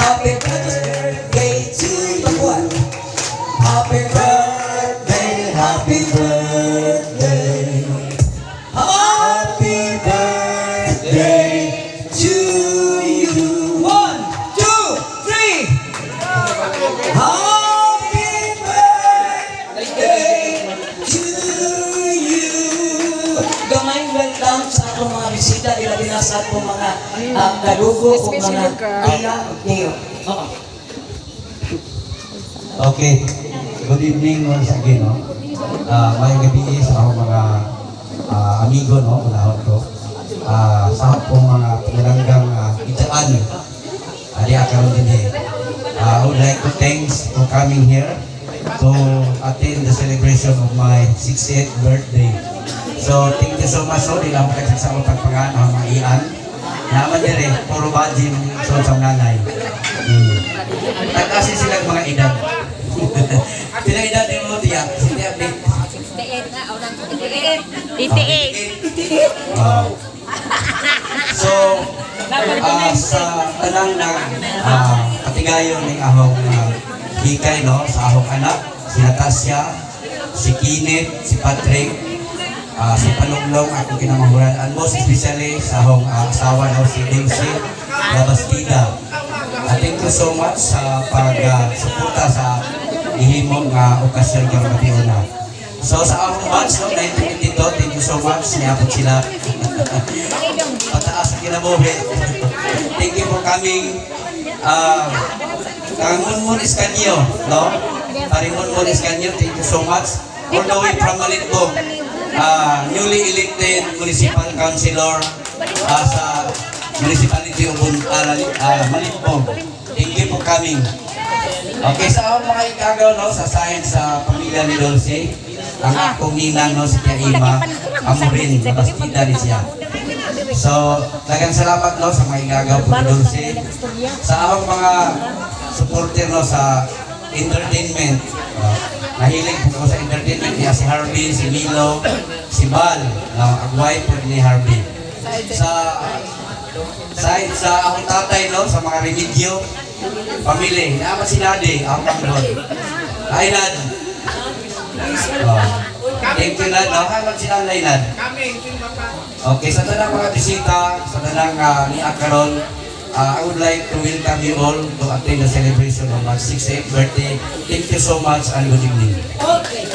Happy birthday to you. What? Happy birthday, happy birthday. Happy birthday to you. 1, 2, 3. Happy birthday to you. Gamay welcome sa akong mga bisita. Ilagin na sa akong mga kadugo o mga ina. Okay. Good evening once again, no? Mayong gabi sa akong mga amigo, no? Unahon ko. Sa akong mga pinalanggang itaan. Akaroon din eh. I would like to thanks for coming here to attend the celebration of my 68th birthday. So, thank you so much, no? Di lang kasi sa akong pagpagaan ng mga ian. Naman din eh, puro bajin so sa nanay. Kasi sila mga edad. Sila edad yung mo tiyak. Sila update. 68 na, o nang 88. So, sa tanang na katigayon ng ahong hikay, no? Sa ahong anak, si Natasha, si Kenneth, si Patrick, si Panunglong, ako kinamahuran. Most especially sa ahong asawa, no? Si Dulce Labastida. Thank you so much sa pag-suporta sa ihimong okasyon ng Matiuna. So sa akong batch, no, 1922, thank you so much. Niyapot sila. Pataas sa kinabuhi. Thank you for coming. Munmun Iskanyo, no? Munmun Iskanyo, thank you so much. All the way from Malitbog, newly elected municipal councilor sa municipality of Malitbog. Thank you for coming. Okay, sa akong mga ikagaw, no, sa science sa pamilya ni Dulce, ang akong ninang, no, si Tia Ima, amo rin, Labastida rin siya. So, dagang salamat, no, sa mga ikagaw po ni Dulce. Sa akong mga supporter, no, sa entertainment, nahilig po ko sa entertainment niya, si Harvey, si Milo, si Bal, agway po ni Harvey. Sa akong tatay, no, sa mga remedyo, pamilya, naman si Nade, ang pangod. Ay, Nad. Thank you, Nad. Naman si Nanay, Nad. Okay, sa tanang mga bisita, sa tanang ni Akaron, I would like to welcome you all to attend the celebration of my 68th birthday. Thank you so much and good evening. Okay.